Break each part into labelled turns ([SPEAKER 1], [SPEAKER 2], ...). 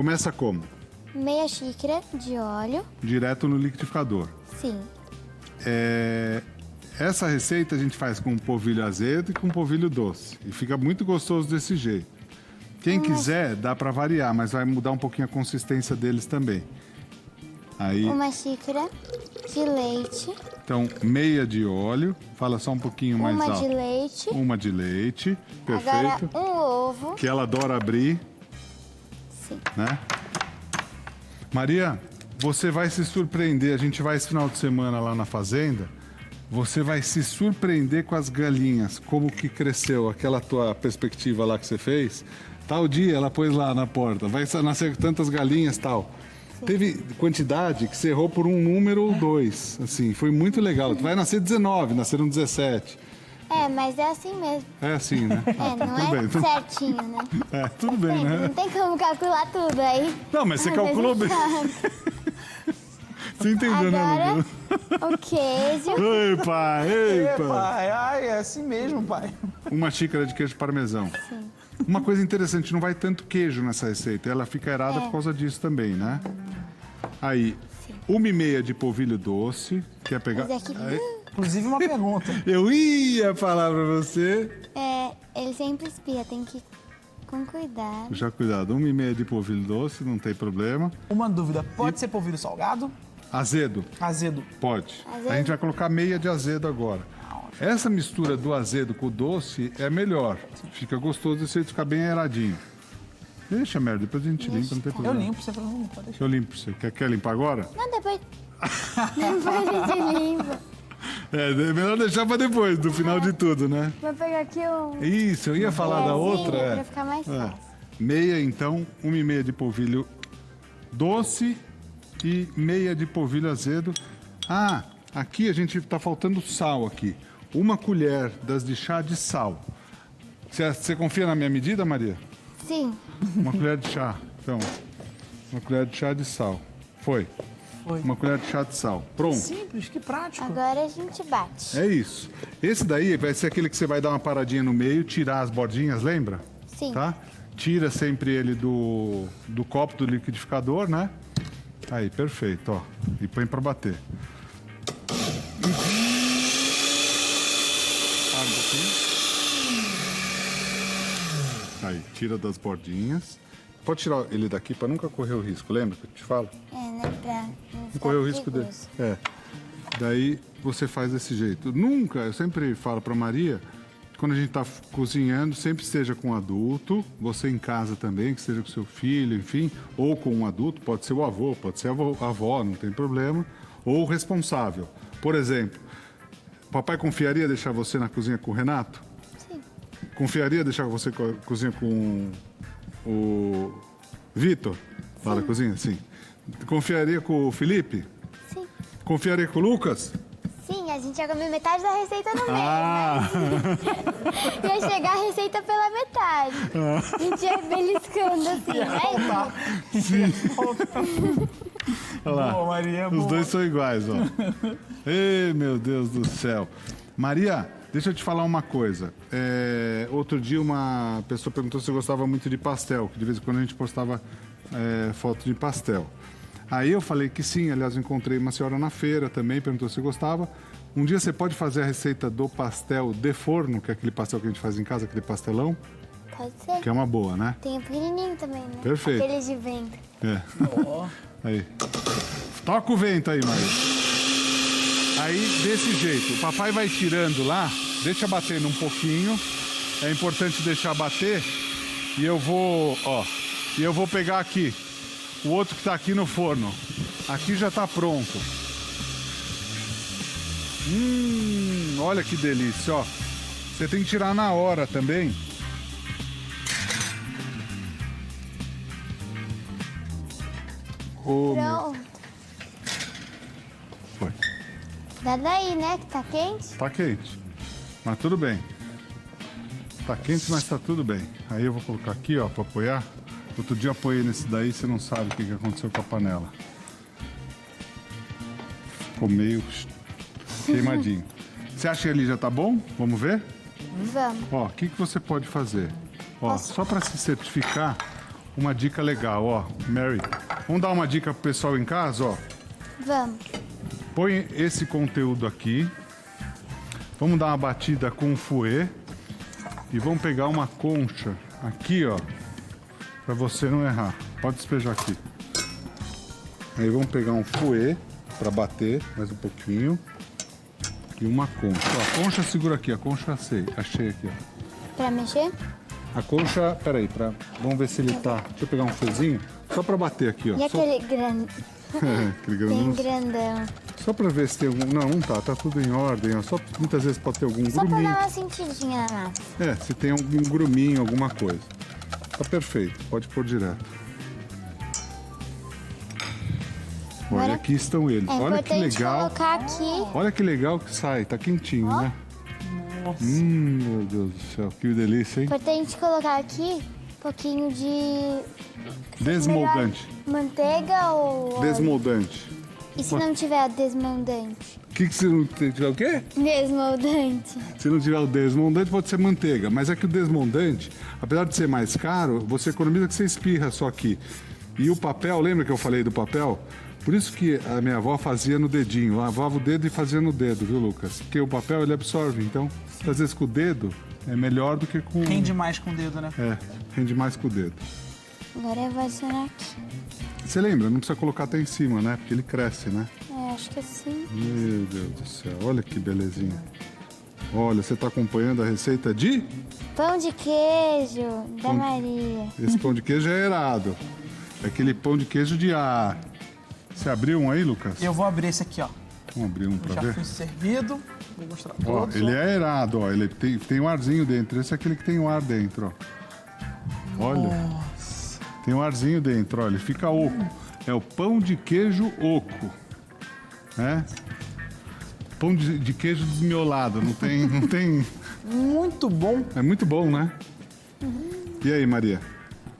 [SPEAKER 1] Começa como?
[SPEAKER 2] Meia xícara de óleo.
[SPEAKER 1] Direto no liquidificador.
[SPEAKER 2] Sim.
[SPEAKER 1] Essa receita a gente faz com polvilho azedo e com polvilho doce. E fica muito gostoso desse jeito. Quem quiser, dá para variar, mas vai mudar um pouquinho a consistência deles também. Aí,
[SPEAKER 2] Uma xícara de leite.
[SPEAKER 1] então, meia de óleo. Fala só um pouquinho mais
[SPEAKER 2] Uma
[SPEAKER 1] alto.
[SPEAKER 2] de leite.
[SPEAKER 1] Uma de leite.
[SPEAKER 2] Agora
[SPEAKER 1] Perfeito.
[SPEAKER 2] um ovo.
[SPEAKER 1] Que ela adora abrir,
[SPEAKER 2] Sim.
[SPEAKER 1] né? Maria, você vai se surpreender. A gente vai esse final de semana lá na fazenda. Você vai se surpreender com as galinhas, como que cresceu aquela tua perspectiva lá que você fez. Tal dia ela pôs lá na porta, vai nascer tantas galinhas tal. Sim. Teve quantidade que você errou por um número ou dois, assim, foi muito legal. Vai nascer 19, nasceram 17.
[SPEAKER 2] Mas é assim mesmo.
[SPEAKER 1] É assim, né?
[SPEAKER 2] Não
[SPEAKER 1] tudo
[SPEAKER 2] é
[SPEAKER 1] bem.
[SPEAKER 2] certinho, né?
[SPEAKER 1] Tudo bem, né?
[SPEAKER 2] Não tem como calcular tudo aí.
[SPEAKER 1] Não, mas você
[SPEAKER 2] a
[SPEAKER 1] calculou
[SPEAKER 2] gente
[SPEAKER 1] bem.
[SPEAKER 2] sabe.
[SPEAKER 1] Você entendeu,
[SPEAKER 2] Agora,
[SPEAKER 1] né,
[SPEAKER 2] o queijo.
[SPEAKER 1] Ei, pai, ei, pai.
[SPEAKER 3] Pai, ai, é assim mesmo, pai.
[SPEAKER 1] Uma xícara de queijo parmesão.
[SPEAKER 2] Sim.
[SPEAKER 1] Uma coisa interessante, não vai tanto queijo nessa receita. Ela fica aerada por causa disso também, né? Aí, 1,5 de polvilho doce. Quer pegar?
[SPEAKER 2] Mas aqui-
[SPEAKER 1] Aí,
[SPEAKER 3] Inclusive, uma pergunta.
[SPEAKER 1] eu ia falar pra você.
[SPEAKER 2] Ele sempre espirra, tem que ir com cuidado.
[SPEAKER 1] Já cuidado, 1,5 de polvilho doce, não tem problema.
[SPEAKER 3] Uma dúvida, pode ser polvilho salgado?
[SPEAKER 1] Azedo,
[SPEAKER 3] Azedo.
[SPEAKER 1] pode.
[SPEAKER 2] Azedo?
[SPEAKER 1] A gente vai colocar meia de azedo agora. Essa mistura do azedo com o doce é melhor. Fica gostoso e fica bem aeradinho. Deixa, merda, depois a gente limpa, não tem
[SPEAKER 3] Eu
[SPEAKER 1] problema.
[SPEAKER 3] limpo, você fala, não, pode deixar.
[SPEAKER 1] Eu limpo pra você. Quer limpar agora?
[SPEAKER 2] Não, depois a gente limpa.
[SPEAKER 1] É melhor deixar pra depois, do final de tudo, né?
[SPEAKER 2] Vou pegar aqui um
[SPEAKER 1] Isso, eu ia falar da outra.
[SPEAKER 2] pra ficar mais fácil.
[SPEAKER 1] Meia, então, 1,5 de polvilho doce e meia de polvilho azedo. Ah, aqui a gente tá faltando sal aqui. Uma colher das de chá de sal. Você confia na minha medida, Maria?
[SPEAKER 2] Sim.
[SPEAKER 1] Uma colher de chá. Então, uma colher de chá de sal. Foi.
[SPEAKER 3] Foi.
[SPEAKER 1] Uma colher de chá de sal. Pronto.
[SPEAKER 3] Simples, que prático.
[SPEAKER 2] Agora a gente bate.
[SPEAKER 1] É isso. Esse daí vai ser aquele que você vai dar uma paradinha no meio, tirar as bordinhas, lembra?
[SPEAKER 2] Sim.
[SPEAKER 1] Tá? Tira sempre ele do copo do liquidificador, né? Aí, perfeito, ó. E põe pra bater. Ah, um pouquinho. Aí, tira das bordinhas. Pode tirar ele daqui pra nunca correr o risco, lembra que eu te falo?
[SPEAKER 2] Né? Pra não
[SPEAKER 1] Não
[SPEAKER 2] ficar
[SPEAKER 1] correr o risco dele.
[SPEAKER 2] perigoso.
[SPEAKER 1] É. Daí você faz desse jeito. Nunca, eu sempre falo pra Maria, quando a gente tá cozinhando, sempre esteja com um adulto, você em casa também, que esteja com seu filho, enfim, ou com um adulto, pode ser o avô, pode ser a avó, não tem problema, ou o responsável. Por exemplo, papai confiaria deixar você na cozinha com o Renato?
[SPEAKER 2] Sim.
[SPEAKER 1] Confiaria deixar você cozinha com o Vitor? Lá na cozinha? Sim. Confiaria com o Felipe?
[SPEAKER 2] Sim.
[SPEAKER 1] Confiaria com o Lucas?
[SPEAKER 2] Sim, a gente ia comer metade da receita no meio.
[SPEAKER 1] Ah!
[SPEAKER 2] Ia chegar a receita pela metade. A gente ia beliscando assim, né?
[SPEAKER 1] Olha lá.
[SPEAKER 3] Boa, Maria,
[SPEAKER 1] Os
[SPEAKER 3] boa.
[SPEAKER 1] dois são iguais, ó. Ei, meu Deus do céu. Maria, deixa eu te falar uma coisa. Outro dia uma pessoa perguntou se eu gostava muito de pastel, que de vez em quando a gente postava foto de pastel. Aí eu falei que sim, aliás, eu encontrei uma senhora na feira também, perguntou se eu gostava. Um dia você pode fazer a receita do pastel de forno, que é aquele pastel que a gente faz em casa, aquele pastelão,
[SPEAKER 2] Pode ser.
[SPEAKER 1] que é uma boa, né?
[SPEAKER 2] Tem o pequenininho também, né?
[SPEAKER 1] Perfeito.
[SPEAKER 2] Aqueles de vento.
[SPEAKER 1] É. Aí. Toca o vento aí, Maria. Aí, desse jeito, o papai vai tirando lá, deixa batendo um pouquinho. É importante deixar bater. E eu vou, e eu vou pegar aqui. O outro que tá aqui no forno. Aqui já tá pronto. Olha que delícia, ó. Você tem que tirar na hora também. Ô, meu.
[SPEAKER 2] Pronto.
[SPEAKER 1] Foi.
[SPEAKER 2] Dá daí, né? Que tá quente.
[SPEAKER 1] Tá quente, mas tudo bem. Tá quente, mas tá tudo bem. Aí eu vou colocar aqui, ó, pra apoiar. Outro dia eu apoiei nesse daí, você não sabe o que aconteceu com a panela. Ficou meio queimadinho. Você acha que ele já tá bom? Vamos ver?
[SPEAKER 2] Vamos.
[SPEAKER 1] Ó, o que você pode fazer? Ó, só para se certificar, uma dica legal, ó. Mary, vamos dar uma dica pro pessoal em casa, ó.
[SPEAKER 2] Vamos.
[SPEAKER 1] Põe esse conteúdo aqui. Vamos dar uma batida com o fouet. E vamos pegar uma concha aqui, ó. Pra você não errar. Pode despejar aqui. Aí vamos pegar um fouet pra bater mais um pouquinho. E uma concha. Ó, a concha segura aqui, a concha achei aqui, ó.
[SPEAKER 2] Pra mexer?
[SPEAKER 1] A concha, peraí, vamos ver se ele tá. Deixa eu pegar um fiozinho, só pra bater aqui, ó.
[SPEAKER 2] E aquele grande.
[SPEAKER 1] Aquele
[SPEAKER 2] Bem
[SPEAKER 1] grandão.
[SPEAKER 2] grandão.
[SPEAKER 1] Só pra ver se tem algum. Não, não tá tudo em ordem, ó. Só muitas vezes pode ter algum
[SPEAKER 2] Só pra
[SPEAKER 1] gruminho.
[SPEAKER 2] dar uma sentidinha na massa.
[SPEAKER 1] É, se tem algum gruminho, alguma coisa. Tá perfeito, pode pôr direto. Olha,
[SPEAKER 2] Agora,
[SPEAKER 1] aqui estão eles.
[SPEAKER 2] É
[SPEAKER 1] Olha que
[SPEAKER 2] importante
[SPEAKER 1] legal.
[SPEAKER 2] colocar aqui.
[SPEAKER 1] Olha que legal que sai, tá quentinho, né?
[SPEAKER 3] Nossa.
[SPEAKER 1] Meu Deus do céu, que delícia, hein?
[SPEAKER 2] Importante colocar aqui um pouquinho de
[SPEAKER 1] Desmoldante.
[SPEAKER 2] melhor manteiga ou óleo?
[SPEAKER 1] Desmoldante.
[SPEAKER 2] E se não tiver desmoldante?
[SPEAKER 1] O que se não tiver o quê?
[SPEAKER 2] Desmoldante.
[SPEAKER 1] Se não tiver o desmoldante, pode ser manteiga. Mas é que o desmoldante, apesar de ser mais caro, você economiza que você espirra só aqui. E o papel, lembra que eu falei do papel? Por isso que a minha avó fazia no dedinho. Lavava o dedo e fazia no dedo, viu, Lucas? Porque o papel, ele absorve. Então, às vezes com o dedo, é melhor do que com...
[SPEAKER 3] Rende mais com o dedo, né?
[SPEAKER 1] É, rende mais com o dedo.
[SPEAKER 2] Agora eu vou adicionar aqui.
[SPEAKER 1] Você lembra? Não precisa colocar até em cima, né? Porque ele cresce, né?
[SPEAKER 2] É, acho que assim.
[SPEAKER 1] Meu Deus do céu, olha que belezinha. Olha, você está acompanhando a receita de...
[SPEAKER 2] Pão de queijo da Maria.
[SPEAKER 1] Esse pão de queijo é errado. É aquele pão de queijo de ar. Você abriu um aí, Lucas?
[SPEAKER 3] Eu vou abrir esse aqui, ó.
[SPEAKER 1] Vamos abrir um para
[SPEAKER 3] Já
[SPEAKER 1] ver?
[SPEAKER 3] fui servido. Vou mostrar
[SPEAKER 1] Ó,
[SPEAKER 3] todos.
[SPEAKER 1] ele é aerado, ó. Ele tem um arzinho dentro. Esse é aquele que tem um ar dentro, ó. Olha,
[SPEAKER 3] Nossa.
[SPEAKER 1] tem um arzinho dentro, ó. Ele fica oco. É o pão de queijo oco. Né? Pão de queijo desmiolado. Não tem...
[SPEAKER 3] Muito bom.
[SPEAKER 1] É muito bom, né? E aí, Maria?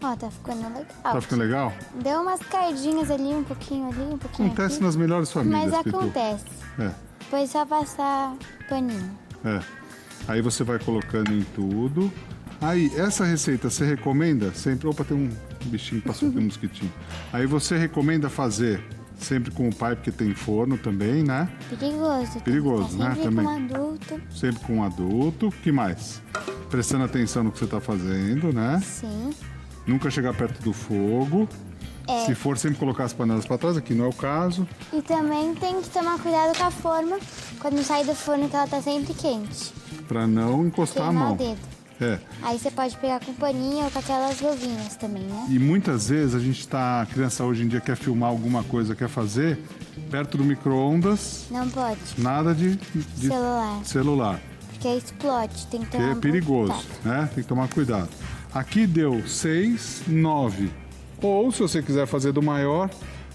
[SPEAKER 2] Ó, tá ficando legal.
[SPEAKER 1] Tá ficando legal?
[SPEAKER 2] Deu umas cardinhas ali, um pouquinho ali, um pouquinho
[SPEAKER 1] Acontece
[SPEAKER 2] aqui.
[SPEAKER 1] nas melhores famílias,
[SPEAKER 2] Mas
[SPEAKER 1] Pitu.
[SPEAKER 2] acontece.
[SPEAKER 1] É,
[SPEAKER 2] Depois só passar paninho.
[SPEAKER 1] é. Aí você vai colocando em tudo. Aí, essa receita você recomenda sempre... Opa, tem um bichinho, passou aqui um mosquitinho. Aí você recomenda fazer sempre com o pai, porque tem forno também, né?
[SPEAKER 2] Perigoso.
[SPEAKER 1] Perigoso, né,
[SPEAKER 2] Sempre
[SPEAKER 1] também.
[SPEAKER 2] com adulto.
[SPEAKER 1] Sempre com um adulto. O que mais? Prestando atenção no que você está fazendo, né?
[SPEAKER 2] Sim.
[SPEAKER 1] Nunca chegar perto do fogo.
[SPEAKER 2] É.
[SPEAKER 1] Se for, sempre colocar as panelas para trás, aqui não é o caso.
[SPEAKER 2] E também tem que tomar cuidado com a forma. Quando sai do forno que ela tá sempre quente.
[SPEAKER 1] Para não encostar a
[SPEAKER 2] Queimar
[SPEAKER 1] mão.
[SPEAKER 2] o dedo.
[SPEAKER 1] É.
[SPEAKER 2] Aí você pode pegar com paninho ou com aquelas luvinhas também, né?
[SPEAKER 1] E muitas vezes a gente tá, a criança hoje em dia quer filmar alguma coisa, quer fazer, perto do micro-ondas,
[SPEAKER 2] Não pode.
[SPEAKER 1] nada de
[SPEAKER 2] Celular. Porque explode. Tem que
[SPEAKER 1] que
[SPEAKER 2] tomar
[SPEAKER 1] é
[SPEAKER 2] um
[SPEAKER 1] perigoso,
[SPEAKER 2] cuidado.
[SPEAKER 1] né? Tem que tomar cuidado. Aqui deu 6, 9. Ou, se você quiser fazer do maior,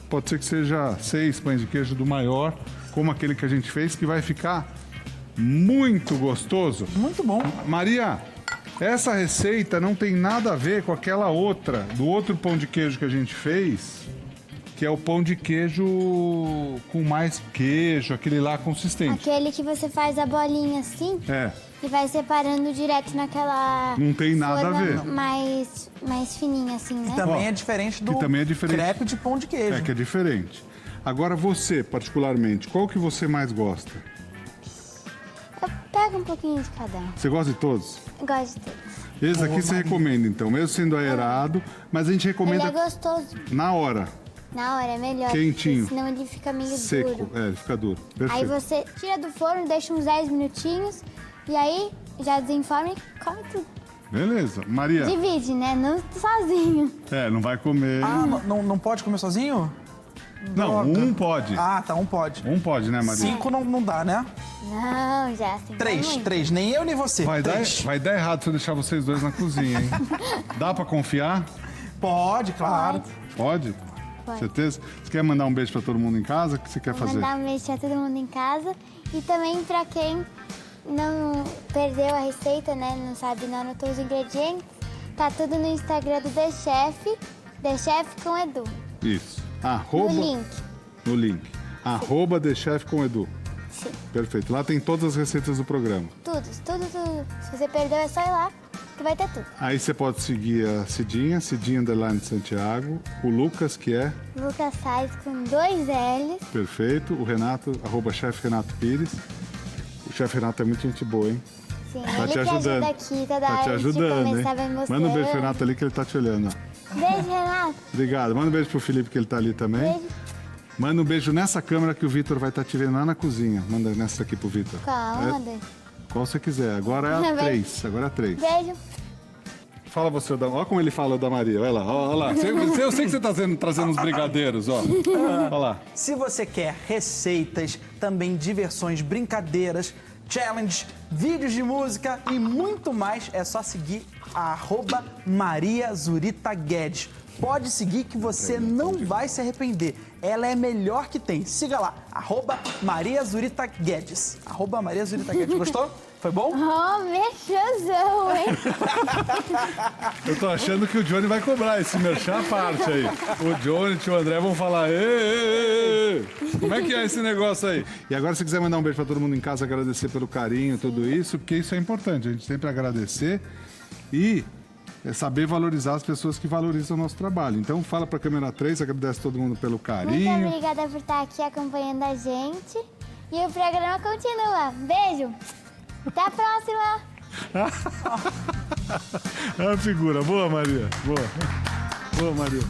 [SPEAKER 1] pode ser que seja 6 pães de queijo do maior, como aquele que a gente fez, que vai ficar muito gostoso.
[SPEAKER 3] Muito bom.
[SPEAKER 1] Maria, essa receita não tem nada a ver com aquela outra, do outro pão de queijo que a gente fez, que é o pão de queijo com mais queijo, aquele lá consistente.
[SPEAKER 2] Aquele que você faz a bolinha assim
[SPEAKER 1] É,
[SPEAKER 2] e vai separando direto naquela
[SPEAKER 1] não tem nada a
[SPEAKER 2] forma
[SPEAKER 1] ver.
[SPEAKER 2] mais fininha assim, né?
[SPEAKER 3] Também
[SPEAKER 1] Ó,
[SPEAKER 3] é diferente do
[SPEAKER 1] que também é diferente.
[SPEAKER 3] crepe de pão de queijo.
[SPEAKER 1] É que é diferente. Agora você, particularmente, qual que você mais gosta?
[SPEAKER 2] Eu pego um pouquinho de cada um.
[SPEAKER 1] Você gosta de todos?
[SPEAKER 2] Eu gosto de todos.
[SPEAKER 1] Esse aqui você recomenda, então, mesmo sendo aerado, mas a gente
[SPEAKER 2] Ele
[SPEAKER 1] recomenda
[SPEAKER 2] é gostoso.
[SPEAKER 1] na hora,
[SPEAKER 2] Na hora é melhor.
[SPEAKER 1] Quentinho.
[SPEAKER 2] Porque senão ele fica meio
[SPEAKER 1] seco.
[SPEAKER 2] duro.
[SPEAKER 1] É, ele fica duro.
[SPEAKER 2] Aí
[SPEAKER 1] Perfeito.
[SPEAKER 2] você tira do forno, deixa uns 10 minutinhos e aí já desenforma e come tudo.
[SPEAKER 1] Beleza. Maria,
[SPEAKER 2] Divide, né? Não sozinho.
[SPEAKER 1] não vai comer.
[SPEAKER 3] Ah, não pode comer sozinho?
[SPEAKER 1] Não,
[SPEAKER 3] Droga.
[SPEAKER 1] um pode.
[SPEAKER 3] Ah, tá, um pode.
[SPEAKER 1] Um pode, né, Maria?
[SPEAKER 3] 5 não dá, né?
[SPEAKER 2] Não, já assim.
[SPEAKER 3] 3, nem eu nem você.
[SPEAKER 1] Vai dar,
[SPEAKER 3] 3.
[SPEAKER 1] vai dar errado se eu deixar vocês dois na cozinha, hein? Dá pra confiar?
[SPEAKER 3] Pode, claro.
[SPEAKER 1] Pode?
[SPEAKER 2] Pode.
[SPEAKER 1] Certeza? Você quer mandar um beijo pra todo mundo em casa? O que você quer fazer?
[SPEAKER 2] Mandar um beijo pra todo mundo em casa. E também pra quem não perdeu a receita, né? Não sabe, não anotou os ingredientes. Tá tudo no Instagram do The Chef com Edu.
[SPEAKER 1] Isso. Arroba,
[SPEAKER 2] No link.
[SPEAKER 1] No link. Arroba The Chef com Edu.
[SPEAKER 2] Sim.
[SPEAKER 1] Perfeito. Lá tem todas as receitas do programa.
[SPEAKER 2] Tudo. Se você perdeu, é só ir lá que vai ter tudo.
[SPEAKER 1] Aí você pode seguir a Cidinha Underline Santiago, o Lucas, que é
[SPEAKER 2] Lucas Sais com 2 L's.
[SPEAKER 1] perfeito, o Renato, @chefe Renato Pires. O chefe Renato é muito gente boa, hein?
[SPEAKER 2] Sim,
[SPEAKER 1] Tá
[SPEAKER 2] ele
[SPEAKER 1] te
[SPEAKER 2] que
[SPEAKER 1] ajudando.
[SPEAKER 2] ajuda aqui toda
[SPEAKER 1] Tá
[SPEAKER 2] hora.
[SPEAKER 1] te ajudando, hein?
[SPEAKER 2] Vai mostrando.
[SPEAKER 1] Manda um beijo pro Renato ali que ele tá te olhando, ó.
[SPEAKER 2] Beijo, Renato.
[SPEAKER 1] Obrigado. Manda um beijo pro Felipe que ele tá ali também.
[SPEAKER 2] Beijo.
[SPEAKER 1] Manda um beijo nessa câmera que o Vitor vai estar te vendo lá na cozinha. Manda nessa aqui pro Vitor.
[SPEAKER 2] Qual
[SPEAKER 1] É,
[SPEAKER 2] onda?
[SPEAKER 1] qual você quiser. Agora é a
[SPEAKER 2] Beijo.
[SPEAKER 1] 3. Agora é a 3.
[SPEAKER 2] Beijo.
[SPEAKER 1] Fala você, olha como ele fala da Maria. Olha lá, olha lá. Eu sei que você tá trazendo uns brigadeiros, ó. Olha lá.
[SPEAKER 3] Se você quer receitas, também diversões, brincadeiras, challenges, vídeos de música e muito mais, é só seguir a @MariaZuritaGuedes. Pode seguir que você não vai se arrepender. Ela é a melhor que tem. Siga lá, @MariaZuritaGuedes. @MariaZuritaGuedes. Gostou? Foi bom?
[SPEAKER 2] Oh, merchanzão, hein?
[SPEAKER 1] Eu tô achando que o Johnny vai cobrar esse merchan à parte aí. O Johnny e o tio André vão falar: "Ê, ê, ê, como é que é esse negócio aí?" E agora, se quiser mandar um beijo pra todo mundo em casa, agradecer pelo carinho, tudo isso, porque isso é importante. A gente sempre agradecer e saber valorizar as pessoas que valorizam o nosso trabalho. Então, fala pra câmera 3, agradece todo mundo pelo
[SPEAKER 2] Muito
[SPEAKER 1] carinho.
[SPEAKER 2] obrigada por estar aqui acompanhando a gente. E o programa continua. Beijo. Até a próxima.
[SPEAKER 1] É a figura. Boa, Maria. Boa. Boa, Maria.